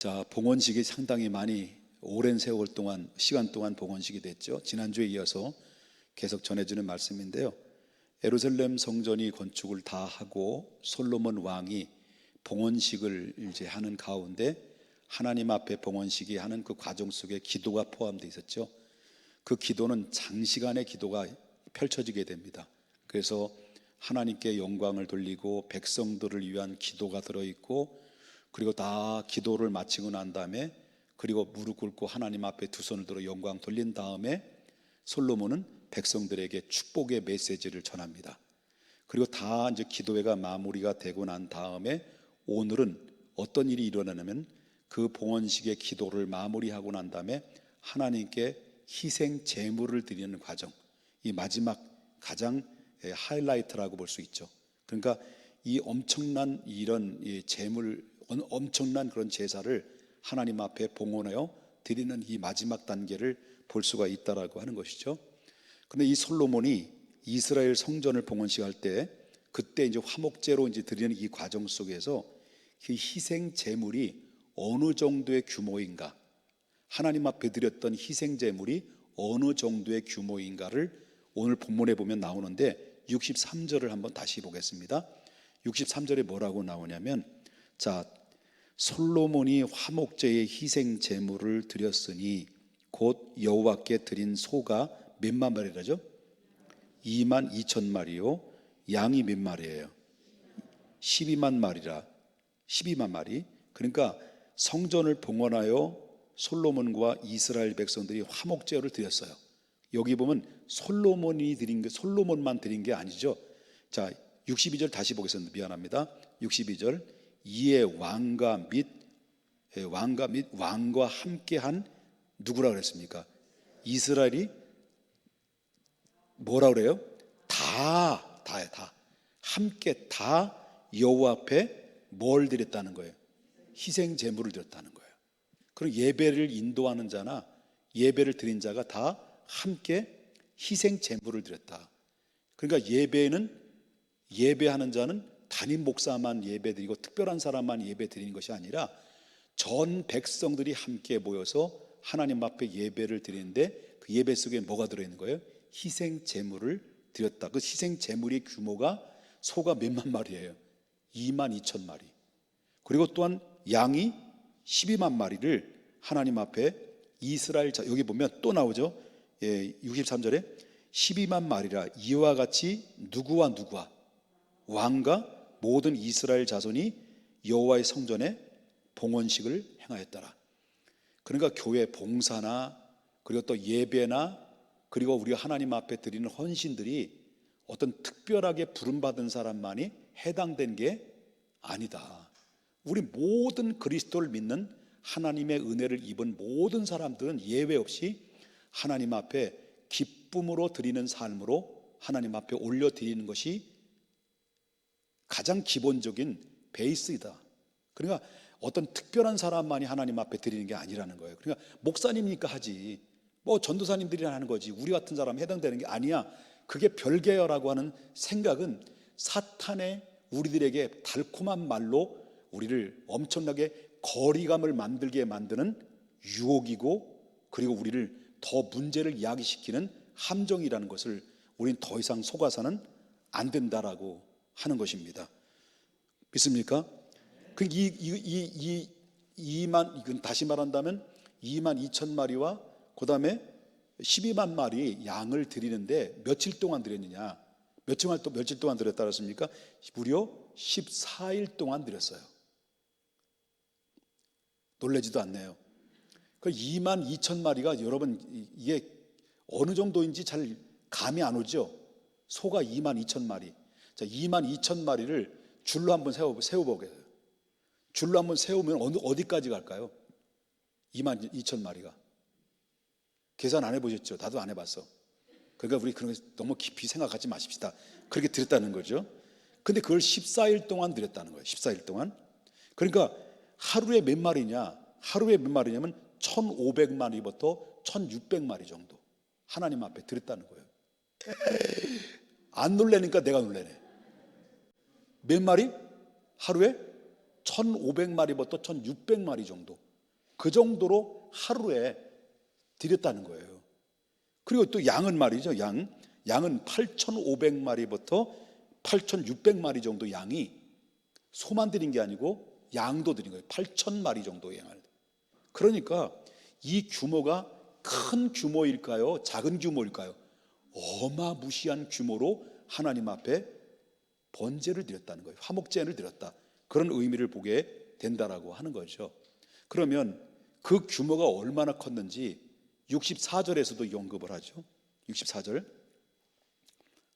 자, 봉헌식이 상당히 많이 오랜 세월 동안 시간 동안 봉헌식이 됐죠. 지난주에 이어서 계속 전해주는 말씀인데요. 예루살렘 성전이 건축을 다 하고 솔로몬 왕이 봉헌식을 이제 하는 가운데 하나님 앞에 봉헌식이 하는 그 과정 속에 기도가 포함되어 있었죠. 그 기도는 장시간의 기도가 펼쳐지게 됩니다. 그래서 하나님께 영광을 돌리고 백성들을 위한 기도가 들어있고, 그리고 다 기도를 마치고 난 다음에 그리고 무릎 꿇고 하나님 앞에 두 손을 들어 영광 돌린 다음에 솔로몬은 백성들에게 축복의 메시지를 전합니다. 그리고 다 이제 기도회가 마무리가 되고 난 다음에 오늘은 어떤 일이 일어나냐면 그 봉헌식의 기도를 마무리하고 난 다음에 하나님께 희생 제물을 드리는 과정, 이 마지막 가장 하이라이트라고 볼 수 있죠. 그러니까 이 엄청난 이런 제물, 엄청난 그런 제사를 하나님 앞에 봉헌하여 드리는 이 마지막 단계를 볼 수가 있다라고 하는 것이죠. 근데 이 솔로몬이 이스라엘 성전을 봉헌식 할 때 그때 이제 화목제로 이제 드리는 이 과정 속에서 그 희생 제물이 어느 정도의 규모인가, 하나님 앞에 드렸던 희생 제물이 어느 정도의 규모인가를 오늘 본문에 보면 나오는데 63절을 한번 다시 보겠습니다. 63절에 뭐라고 나오냐면, 자, 솔로몬이 화목제의 희생 제물을 드렸으니 곧 여호와께 드린 소가 몇만 마리라죠? 2만 2천 마리요. 양이 몇 마리예요? 12만 마리라. 12만 마리. 그러니까 성전을 봉헌하여 솔로몬과 이스라엘 백성들이 화목제를 드렸어요. 여기 보면 솔로몬이 드린 게, 솔로몬만 드린 게 아니죠. 자, 62절 다시 보겠습니다. 미안합니다. 62절. 이에 왕과 함께한 누구라 그랬습니까? 이스라엘이 뭐라 그래요? 다 함께 다 여호와 앞에 뭘 드렸다는 거예요? 희생 제물을 드렸다는 거예요. 그리고 예배를 인도하는 자나 예배를 드린 자가 다 함께 희생 제물을 드렸다. 그러니까 예배하는 자는 담임 목사만 예배드리고 특별한 사람만 예배드리는 것이 아니라 전 백성들이 함께 모여서 하나님 앞에 예배를 드리는데 그 예배 속에 뭐가 들어있는 거예요? 희생 제물을 드렸다. 그 희생 제물의 규모가 소가 몇만 마리예요? 2만 2천 마리. 그리고 또한 양이 12만 마리를 하나님 앞에 이스라엘, 여기 보면 또 나오죠. 63절에 12만 마리라 이와 같이 누구와 왕과 모든 이스라엘 자손이 여호와의 성전에 봉헌식을 행하였더라. 그러니까 교회 봉사나 그리고 또 예배나 그리고 우리가 하나님 앞에 드리는 헌신들이 어떤 특별하게 부름받은 사람만이 해당된 게 아니다. 우리 모든 그리스도를 믿는 하나님의 은혜를 입은 모든 사람들은 예외 없이 하나님 앞에 기쁨으로 드리는 삶으로 하나님 앞에 올려드리는 것이 가장 기본적인 베이스이다. 그러니까 어떤 특별한 사람만이 하나님 앞에 드리는 게 아니라는 거예요. 그러니까 목사님이니까 하지, 뭐 전도사님들이나 하는 거지, 우리 같은 사람 해당되는 게 아니야, 그게 별개여라고 하는 생각은 사탄의 우리들에게 달콤한 말로 우리를 엄청나게 거리감을 만들게 만드는 유혹이고, 그리고 우리를 더 문제를 야기시키는 함정이라는 것을 우리는 더 이상 속아서는 안 된다라고 하는 것입니다. 믿습니까? 이건 다시 말한다면 2만 2천 마리와 그 다음에 12만 마리 양을 드리는데 며칠 동안 드렸느냐? 며칠 동안 드렸다 그랬습니까? 무려 14일 동안 드렸어요. 놀라지도 않네요. 그 2만 2천 마리가 여러분 이게 어느 정도인지 잘 감이 안 오죠? 소가 2만 2천 마리. 자, 2만 2천 마리를 줄로 한번 세워보게요. 줄로 한번 세우면 어디까지 갈까요? 2만 2천 마리가. 계산 안 해보셨죠? 나도 안 해봤어. 그러니까 우리 그런 거 너무 깊이 생각하지 마십시다. 그렇게 드렸다는 거죠. 근데 그걸 14일 동안 드렸다는 거예요. 14일 동안. 그러니까 하루에 몇 마리냐? 하루에 몇 마리냐면 1,500마리부터 1,600마리 정도 하나님 앞에 드렸다는 거예요. 안 놀래니까 내가 놀래네. 몇 마리? 하루에 1,500마리부터 1,600마리 정도 그 정도로 하루에 드렸다는 거예요. 그리고 또 양은 말이죠. 양은 8,500마리부터 8,600마리 정도 양이 소만 드린 게 아니고 양도 드린 거예요. 8,000마리 정도의 양을. 그러니까 이 규모가 큰 규모일까요? 작은 규모일까요? 어마무시한 규모로 하나님 앞에 번제를 드렸다는 거예요. 화목제를 드렸다. 그런 의미를 보게 된다라고 하는 거죠. 그러면 그 규모가 얼마나 컸는지 64절에서도 언급을 하죠. 64절.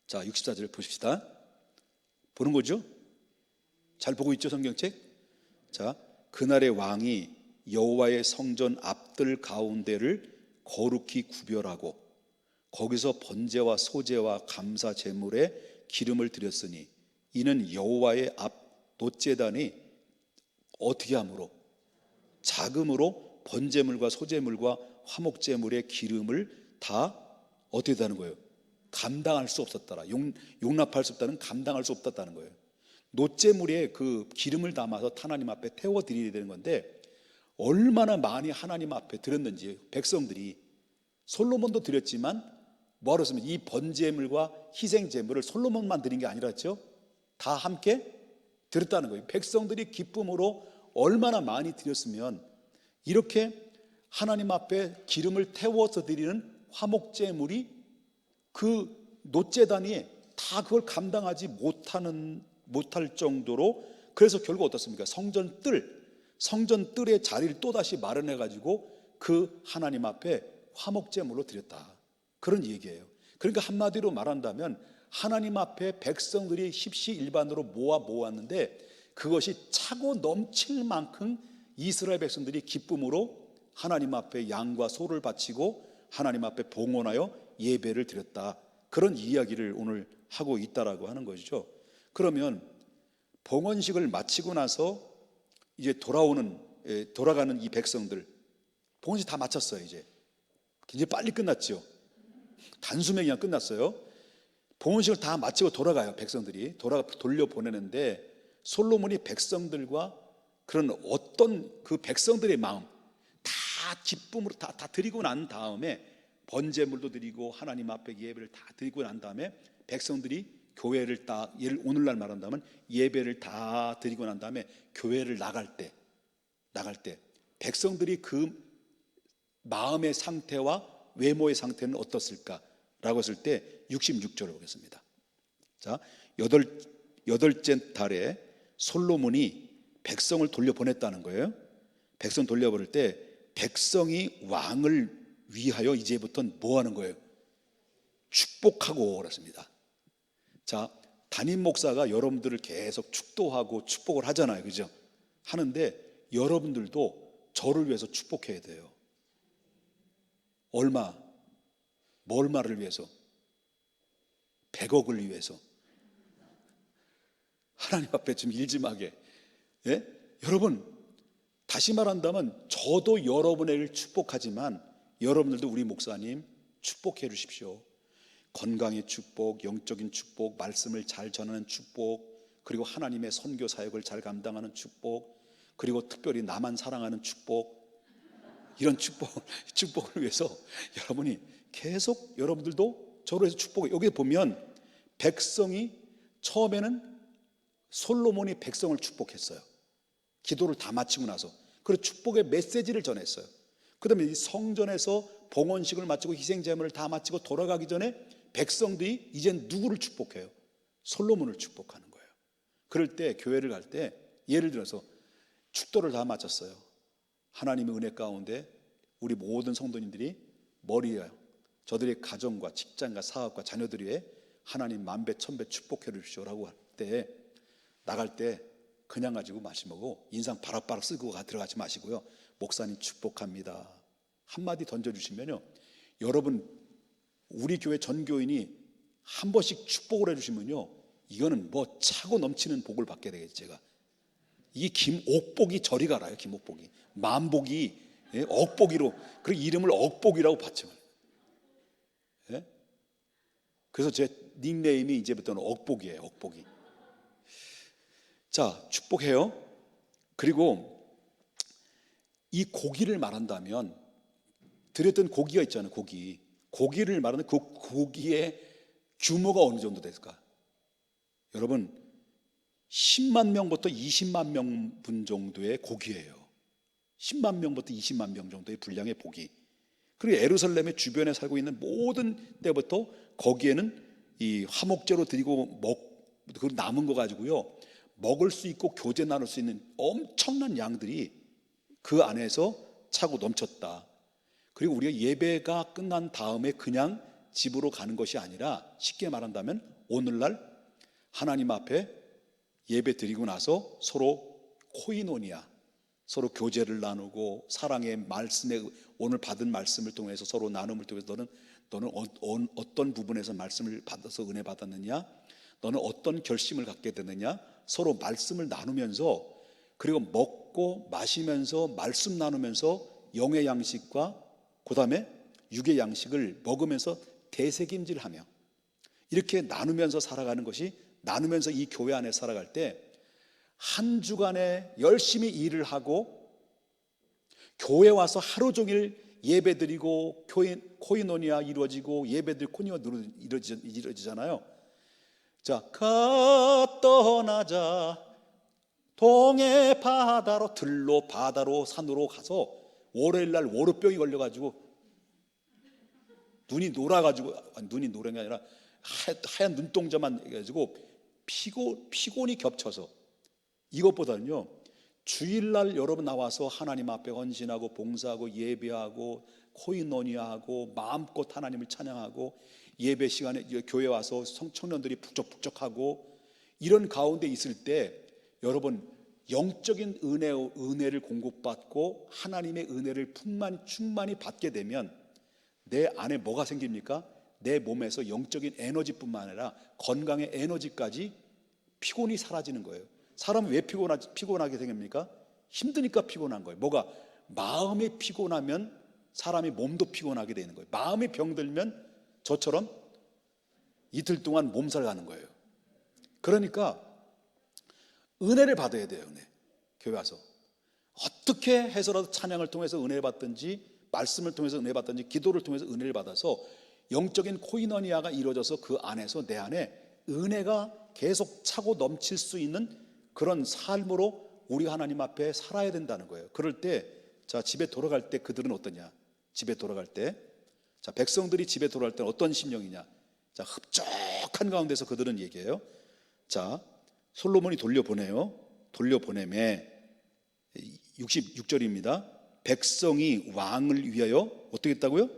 자, 64절 보십시다. 보는 거죠? 잘 보고 있죠, 성경책? 자, 그날의 왕이 여호와의 성전 앞들 가운데를 거룩히 구별하고 거기서 번제와 소제와 감사 제물에 기름을 드렸으니 이는 여호와의 앞 놋제단이 어떻게 함으로? 자금으로 번제물과 소제물과 화목제물의 기름을 다 어떻게 되는 거예요? 감당할 수 없었더라. 용납할 수 없다는, 감당할 수 없었다는 거예요. 놋제물에 그 기름을 담아서 하나님 앞에 태워 드려야 되는 건데 얼마나 많이 하나님 앞에 드렸는지 백성들이. 솔로몬도 드렸지만 뭐하러 했으면 이 번제물과 희생제물을 솔로몬만 드린 게 아니랐죠. 다 함께 드렸다는 거예요. 백성들이 기쁨으로 얼마나 많이 드렸으면 이렇게 하나님 앞에 기름을 태워서 드리는 화목제물이 그 놋제단이 다 그걸 감당하지 못할 정도로, 그래서 결국 어떻습니까? 성전 뜰의 자리를 또다시 마련해 가지고 그 하나님 앞에 화목제물로 드렸다. 그런 얘기예요. 그러니까 한마디로 말한다면 하나님 앞에 백성들이 십시일반으로 모았는데 그것이 차고 넘칠 만큼 이스라엘 백성들이 기쁨으로 하나님 앞에 양과 소를 바치고 하나님 앞에 봉헌하여 예배를 드렸다. 그런 이야기를 오늘 하고 있다라고 하는 것이죠. 그러면 봉헌식을 마치고 나서 이제 돌아가는 이 백성들, 봉헌식 다 마쳤어요. 이제 빨리 끝났죠. 단숨에 그냥 끝났어요. 봉헌식을 다 마치고 돌아가요. 백성들이 돌려보내는데 솔로몬이 백성들과 그런 어떤 그 백성들의 마음 다 기쁨으로 다 드리고 난 다음에 번제물도 드리고 하나님 앞에 예배를 다 드리고 난 다음에 백성들이 교회를 오늘날 말한다면 예배를 다 드리고 난 다음에 교회를 나갈 때 백성들이 그 마음의 상태와 외모의 상태는 어떻을까라고 했을 때 66절을 보겠습니다. 자, 여덟째 달에 솔로몬이 백성을 돌려보냈다는 거예요. 백성 돌려보낼 때 백성이 왕을 위하여 이제부터는 뭐 하는 거예요? 축복하고 그랬습니다. 자, 담임 목사가 여러분들을 계속 축도하고 축복을 하잖아요. 그죠? 하는데 여러분들도 저를 위해서 축복해야 돼요. 얼마를 위해서? 100억을 위해서. 하나님 앞에 좀 일짐하게. 예? 여러분, 다시 말한다면 저도 여러분을 축복하지만 여러분들도 우리 목사님 축복해 주십시오. 건강의 축복, 영적인 축복, 말씀을 잘 전하는 축복, 그리고 하나님의 선교 사역을 잘 감당하는 축복, 그리고 특별히 나만 사랑하는 축복, 이런 축복을 위해서 여러분이 계속 여러분들도 저로 해서 축복해. 여기 보면 백성이 처음에는 솔로몬이 백성을 축복했어요. 기도를 다 마치고 나서. 그리고 축복의 메시지를 전했어요. 그 다음에 이 성전에서 봉헌식을 마치고 희생제물을 다 마치고 돌아가기 전에 백성들이 이젠 누구를 축복해요? 솔로몬을 축복하는 거예요. 그럴 때 교회를 갈 때 예를 들어서 축도를 다 마쳤어요. 하나님의 은혜 가운데 우리 모든 성도님들이 머리에 저들의 가정과 직장과 사업과 자녀들 위해 하나님 만배 천배 축복해 주십시오라고 할 때 나갈 때 그냥 가지고 마시고 인상 바락바락 쓰고 들어가지 마시고요. 목사님 축복합니다. 한마디 던져주시면요. 여러분 우리 교회 전교인이 한 번씩 축복을 해주시면요. 이거는 뭐 차고 넘치는 복을 받게 되겠죠. 제가 이 김옥복이 저리 가라요. 김옥복이 만복이 억복이로 그 이름을 억복이라고 받죠. 예? 그래서 제 닉네임이 이제부터는 억복이에요. 억복이. 자, 축복해요. 그리고 이 고기를 말한다면 드렸던 고기가 있잖아요. 고기를 말하는 그 고기의 규모가 어느 정도 될까? 여러분 10만 명부터 20만 명분 정도의 고기예요. 10만 명부터 20만 명 정도의 분량의 고기. 그리고 예루살렘의 주변에 살고 있는 모든 때부터 거기에는 이 화목제로 드리고 그 남은 거 가지고요 먹을 수 있고 교제 나눌 수 있는 엄청난 양들이 그 안에서 차고 넘쳤다. 그리고 우리가 예배가 끝난 다음에 그냥 집으로 가는 것이 아니라 쉽게 말한다면 오늘날 하나님 앞에 예배 드리고 나서 서로 코이노니아, 서로 교제를 나누고 사랑의 말씀에 오늘 받은 말씀을 통해서 서로 나눔을 통해서 너는 어떤 부분에서 말씀을 받아서 은혜 받았느냐, 너는 어떤 결심을 갖게 되느냐, 서로 말씀을 나누면서 그리고 먹고 마시면서 말씀 나누면서 영의 양식과 그 다음에 육의 양식을 먹으면서 대세김질하며 이렇게 나누면서 살아가는 것이, 나누면서 이 교회 안에 살아갈 때 한 주간에 열심히 일을 하고 교회 와서 하루 종일 예배드리고 코이노니아 이루어지고 예배들 코니아 이루어지잖아요. 자, 떠나자 동해 바다로, 들로 바다로 산으로 가서 월요일 날 월요병이 걸려가지고 눈이 노라가지고, 눈이 노란 게 아니라 하얀 눈동자만 해가지고 피곤이 겹쳐서, 이것보다는요 주일날 여러분 나와서 하나님 앞에 헌신하고 봉사하고 예배하고 코이노니아하고 마음껏 하나님을 찬양하고 예배 시간에 교회 와서 청년들이 북적북적하고 이런 가운데 있을 때 여러분 영적인 은혜를 공급받고 하나님의 은혜를 충만히 받게 되면 내 안에 뭐가 생깁니까? 내 몸에서 영적인 에너지뿐만 아니라 건강의 에너지까지, 피곤이 사라지는 거예요. 사람은 왜 피곤하게 생깁니까? 힘드니까 피곤한 거예요. 뭐가? 마음이 피곤하면 사람이 몸도 피곤하게 되는 거예요. 마음이 병들면 저처럼 이틀 동안 몸살 가는 거예요. 그러니까 은혜를 받아야 돼요. 은혜. 교회 와서 어떻게 해서라도 찬양을 통해서 은혜를 받든지 말씀을 통해서 은혜를 받든지 기도를 통해서 은혜를 받아서 영적인 코이노니아가 이루어져서 그 안에서 내 안에 은혜가 계속 차고 넘칠 수 있는 그런 삶으로 우리 하나님 앞에 살아야 된다는 거예요. 그럴 때, 자, 집에 돌아갈 때 그들은 어떠냐? 집에 돌아갈 때, 자, 백성들이 집에 돌아갈 때는 어떤 심령이냐? 자, 흡족한 가운데서 그들은 얘기해요. 자, 솔로몬이 돌려보내매 66절입니다. 백성이 왕을 위하여 어떻게 했다고요?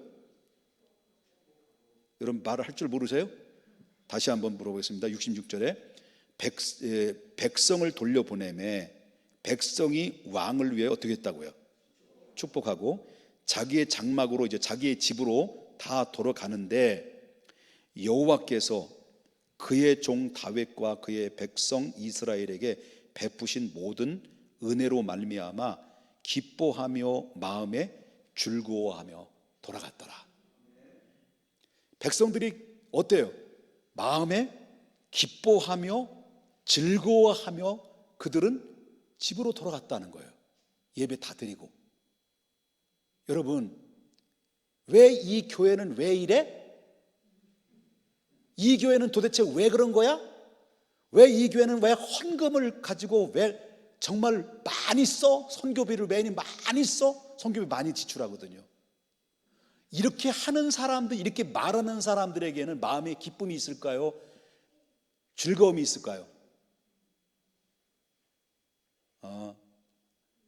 여러분 말을 할 줄 모르세요? 다시 한번 물어보겠습니다. 66절에 백성을 돌려보내매 백성이 왕을 위해 어떻게 했다고요? 축복하고 자기의 장막으로, 이제 자기의 집으로 다 돌아가는데 여호와께서 그의 종 다윗과 그의 백성 이스라엘에게 베푸신 모든 은혜로 말미암아 기뻐하며 마음에 즐거워하며 돌아갔더라. 백성들이 어때요? 마음에 기뻐하며 즐거워하며 그들은 집으로 돌아갔다는 거예요. 예배 다 드리고. 여러분, 왜 이 교회는 왜 이래? 이 교회는 도대체 왜 그런 거야? 왜 이 교회는 왜 헌금을 가지고 왜 정말 많이 써? 선교비를 매년 많이 써? 선교비 많이 지출하거든요. 이렇게 하는 사람들, 이렇게 말하는 사람들에게는 마음에 기쁨이 있을까요? 즐거움이 있을까요?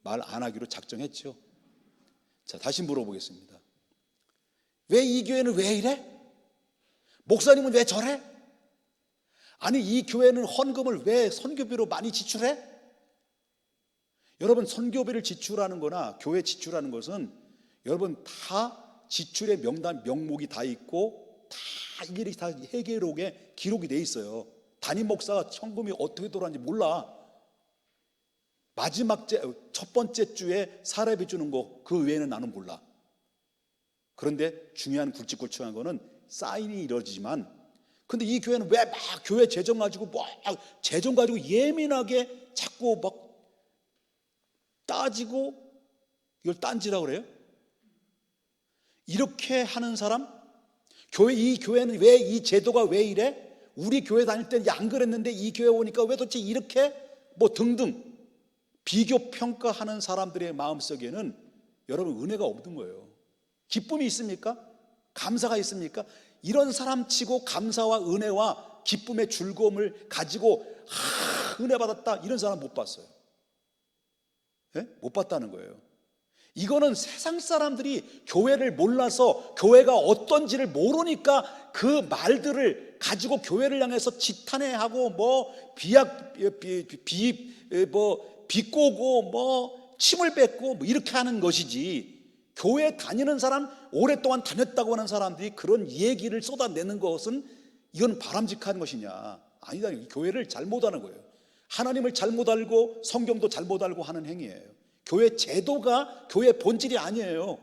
말 안 하기로 작정했죠. 자, 다시 물어보겠습니다. 왜 이 교회는 왜 이래? 목사님은 왜 저래? 아니, 이 교회는 헌금을 왜 선교비로 많이 지출해? 여러분, 선교비를 지출하는 거나 교회 지출하는 것은 여러분 다 지출의 명목이 다 있고 다 이게 다 회계록에 기록이 돼 있어요. 담임 목사가 헌금이 어떻게 돌아가는지 몰라. 첫 번째 주에 사례비 주는 거, 그 외에는 나는 몰라. 그런데 중요한 굵직굵직한 거는 사인이 이루어지지만, 근데 이 교회는 왜 막 교회 재정 가지고 재정 가지고 예민하게 자꾸 막 따지고 이걸 딴지라고 그래요? 이렇게 하는 사람? 이 교회는 왜, 이 제도가 왜 이래? 우리 교회 다닐 때는 안 그랬는데 이 교회 오니까 왜 도대체 이렇게? 뭐 등등 비교 평가하는 사람들의 마음속에는 여러분 은혜가 없는 거예요. 기쁨이 있습니까? 감사가 있습니까? 이런 사람 치고 감사와 은혜와 기쁨의 즐거움을 가지고 은혜 받았다 이런 사람 못 봤어요. 네? 못 봤다는 거예요. 이거는 세상 사람들이 교회를 몰라서 교회가 어떤지를 모르니까 그 말들을 가지고 교회를 향해서 지탄해하고 뭐 비꼬고 뭐 침을 뱉고 뭐 이렇게 하는 것이지, 교회 다니는 사람, 오랫동안 다녔다고 하는 사람들이 그런 얘기를 쏟아내는 것은 이건 바람직한 것이냐? 아니다. 교회를 잘못하는 거예요. 하나님을 잘못 알고 성경도 잘못 알고 하는 행위예요. 교회 제도가 교회 본질이 아니에요.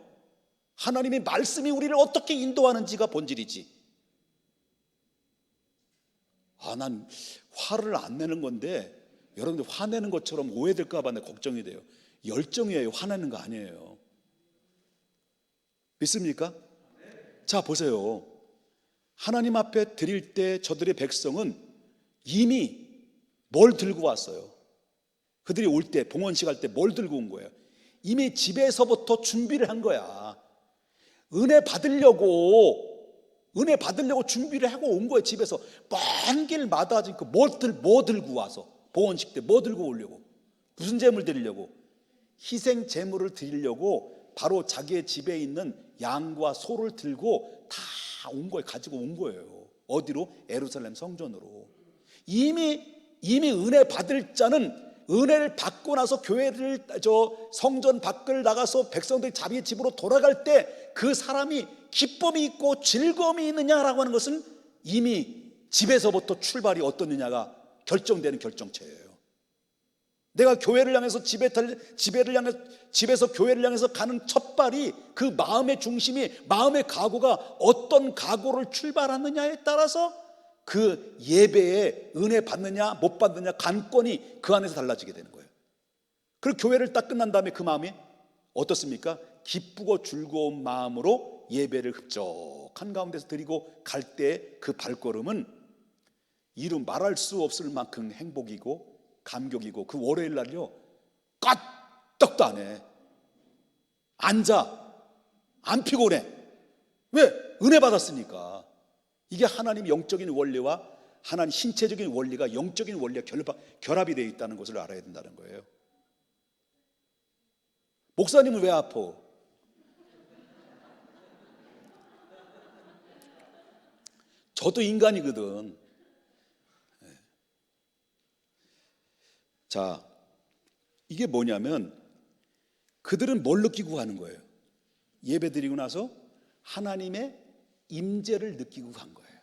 하나님의 말씀이 우리를 어떻게 인도하는지가 본질이지. 난 화를 안 내는 건데 여러분들 화내는 것처럼 오해될까 봐 걱정이 돼요. 열정이에요. 화내는 거 아니에요. 믿습니까? 자, 보세요. 하나님 앞에 드릴 때 저들의 백성은 이미 뭘 들고 왔어요? 그들이 올 때, 봉헌식 할 때 뭘 들고 온 거예요? 이미 집에서부터 준비를 한 거야. 은혜 받으려고 준비를 하고 온 거예요. 집에서 먼 길마다 지금 뭐 들고 와서 봉헌식 때 뭐 들고 오려고? 무슨 제물 드리려고? 희생 제물을 드리려고 바로 자기의 집에 있는 양과 소를 들고 다 온 거예요. 가지고 온 거예요. 어디로? 예루살렘 성전으로. 이미 은혜 받을 자는 은혜를 받고 나서 교회를 성전 밖을 나가서 백성들이 자기 집으로 돌아갈 때 그 사람이 기쁨이 있고 즐거움이 있느냐라고 하는 것은 이미 집에서부터 출발이 어떻느냐가 결정되는 결정체예요. 내가 교회를 향해서 집에서 교회를 향해서 가는 첫 발이 그 마음의 중심이, 마음의 각오가 어떤 각오를 출발하느냐에 따라서 그 예배에 은혜 받느냐 못 받느냐 관건이 그 안에서 달라지게 되는 거예요. 그리고 교회를 딱 끝난 다음에 그 마음이 어떻습니까? 기쁘고 즐거운 마음으로 예배를 흡족한 가운데서 드리고 갈 때 그 발걸음은 이루 말할 수 없을 만큼 행복이고 감격이고, 그 월요일 날요 까떡도 안 해. 앉아. 안 피곤해. 왜? 은혜 받았으니까. 이게 하나님 영적인 원리와 하나님 신체적인 원리가, 영적인 원리가 결합이 되어 있다는 것을 알아야 된다는 거예요. 목사님은 왜 아파? 저도 인간이거든. 자, 이게 뭐냐면 그들은 뭘 느끼고 가는 거예요? 예배 드리고 나서 하나님의 임재를 느끼고 간 거예요.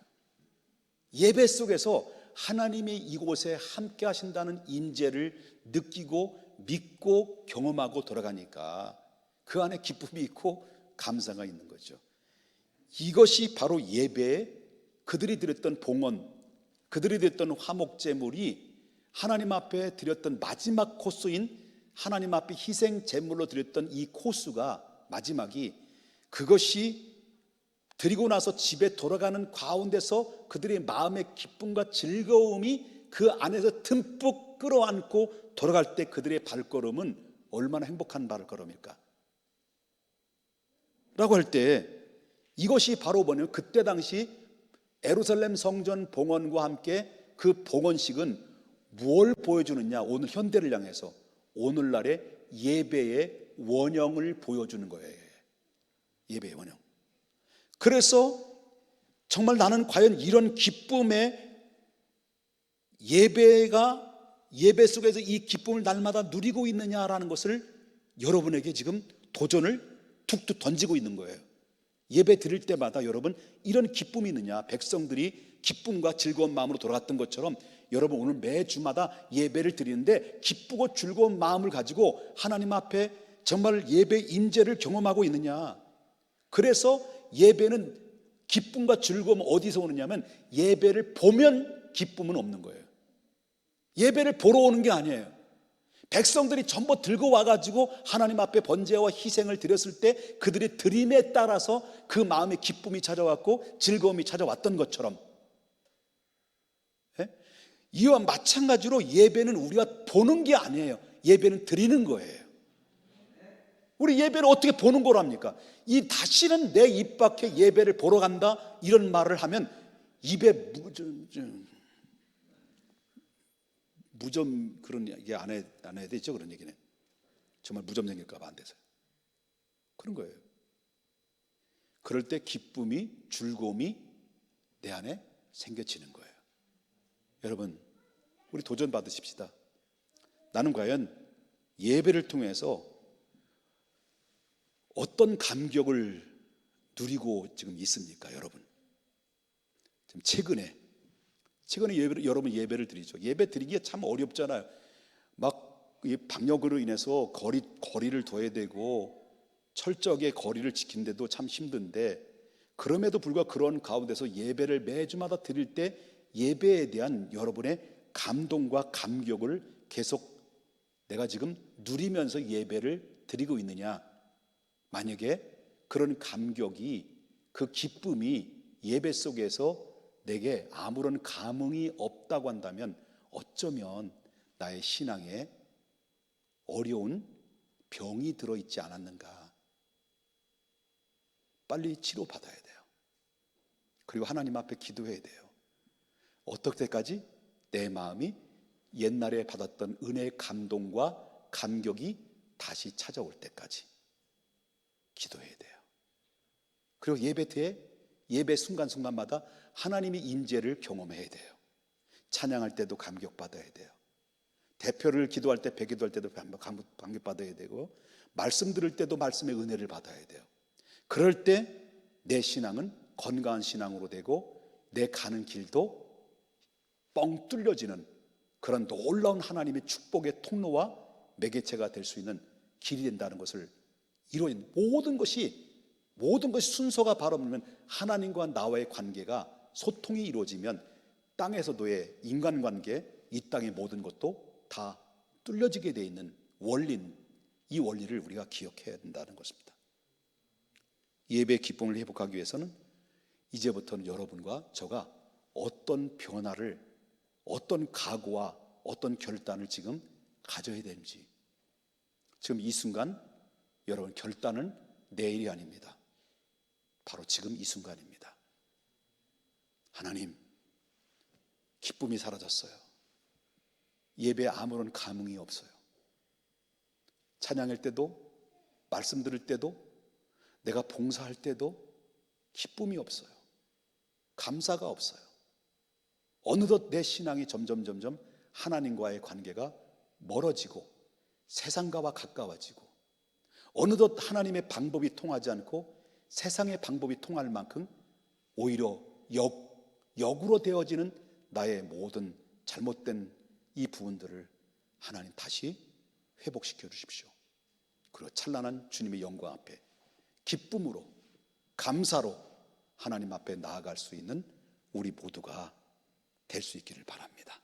예배 속에서 하나님이 이곳에 함께 하신다는 임재를 느끼고 믿고 경험하고 돌아가니까 그 안에 기쁨이 있고 감사가 있는 거죠. 이것이 바로 예배에 그들이 드렸던 봉헌, 그들이 드렸던 화목제물이 하나님 앞에 드렸던 마지막 코스인, 하나님 앞에 희생 제물로 드렸던 이 코스가 마지막이, 그것이 드리고 나서 집에 돌아가는 가운데서 그들의 마음의 기쁨과 즐거움이 그 안에서 듬뿍 끌어안고 돌아갈 때 그들의 발걸음은 얼마나 행복한 발걸음일까? 라고 할 때 이것이 바로 뭐냐면 그때 당시 예루살렘 성전 봉헌과 함께 그 봉헌식은 무엇을 보여주느냐? 오늘 현대를 향해서 오늘날의 예배의 원형을 보여주는 거예요. 예배의 원형. 그래서 정말 나는 과연 이런 기쁨의 예배 속에서 이 기쁨을 날마다 누리고 있느냐라는 것을 여러분에게 지금 도전을 툭툭 던지고 있는 거예요. 예배 드릴 때마다 여러분 이런 기쁨이 있느냐? 백성들이 기쁨과 즐거운 마음으로 돌아갔던 것처럼 여러분 오늘 매주마다 예배를 드리는데 기쁘고 즐거운 마음을 가지고 하나님 앞에 정말 예배 임재를 경험하고 있느냐? 그래서 예배는 기쁨과 즐거움은 어디서 오느냐면 예배를 보면 기쁨은 없는 거예요. 예배를 보러 오는 게 아니에요. 백성들이 전부 들고 와가지고 하나님 앞에 번제와 희생을 드렸을 때 그들의 드림에 따라서 그 마음에 기쁨이 찾아왔고 즐거움이 찾아왔던 것처럼, 예? 이와 마찬가지로 예배는 우리가 보는 게 아니에요. 예배는 드리는 거예요. 우리 예배를 어떻게 보는 거랍니까? 이 다시는 내 입 밖에 예배를 보러 간다 이런 말을 하면 입에 무좀 그런 얘기 안 해야 되죠. 그런 얘기는 정말 무좀 생길까 봐 안 돼서 그런 거예요. 그럴 때 기쁨이, 즐거움이 내 안에 생겨지는 거예요. 여러분, 우리 도전 받으십시다. 나는 과연 예배를 통해서 어떤 감격을 누리고 지금 있습니까, 여러분? 지금 최근에 여러분 예배를 드리죠. 예배 드리기가 참 어렵잖아요. 막 이 방역으로 인해서 거리를 둬야 되고 철저하게 거리를 지키는데도 참 힘든데, 그럼에도 불구하고 그런 가운데서 예배를 매주마다 드릴 때 예배에 대한 여러분의 감동과 감격을 계속 내가 지금 누리면서 예배를 드리고 있느냐? 만약에 그런 감격이, 그 기쁨이 예배 속에서 내게 아무런 감흥이 없다고 한다면 어쩌면 나의 신앙에 어려운 병이 들어있지 않았는가. 빨리 치료받아야 돼요. 그리고 하나님 앞에 기도해야 돼요. 어떨 때까지? 내 마음이 옛날에 받았던 은혜의 감동과 감격이 다시 찾아올 때까지 기도해야 돼요. 그리고 예배 순간순간마다 하나님의 임재를 경험해야 돼요. 찬양할 때도 감격받아야 돼요. 대표를 기도할 때, 배기도할 때도 감격받아야 되고, 말씀 들을 때도 말씀의 은혜를 받아야 돼요. 그럴 때 내 신앙은 건강한 신앙으로 되고 내 가는 길도 뻥 뚫려지는 그런 놀라운 하나님의 축복의 통로와 매개체가 될 수 있는 길이 된다는 것을 이루어진 모든 것이 순서가 바로면 하나님과 나와의 관계가 소통이 이루어지면 땅에서도의 인간관계, 이 땅의 모든 것도 다 뚫려지게 되어 있는 원리는, 이 원리를 우리가 기억해야 된다는 것입니다. 예배의 기쁨을 회복하기 위해서는 이제부터는 여러분과 저가 어떤 변화를, 어떤 각오와 어떤 결단을 지금 가져야 되는지, 지금 이 순간 여러분 결단은 내일이 아닙니다. 바로 지금 이 순간입니다. 하나님, 기쁨이 사라졌어요. 예배에 아무런 감흥이 없어요. 찬양할 때도, 말씀 들을 때도, 내가 봉사할 때도 기쁨이 없어요. 감사가 없어요. 어느덧 내 신앙이 점점 하나님과의 관계가 멀어지고 세상과와 가까워지고, 어느덧 하나님의 방법이 통하지 않고 세상의 방법이 통할 만큼 오히려 역으로 되어지는 나의 모든 잘못된 이 부분들을 하나님 다시 회복시켜 주십시오. 그리고 찬란한 주님의 영광 앞에 기쁨으로, 감사로 하나님 앞에 나아갈 수 있는 우리 모두가 될 수 있기를 바랍니다.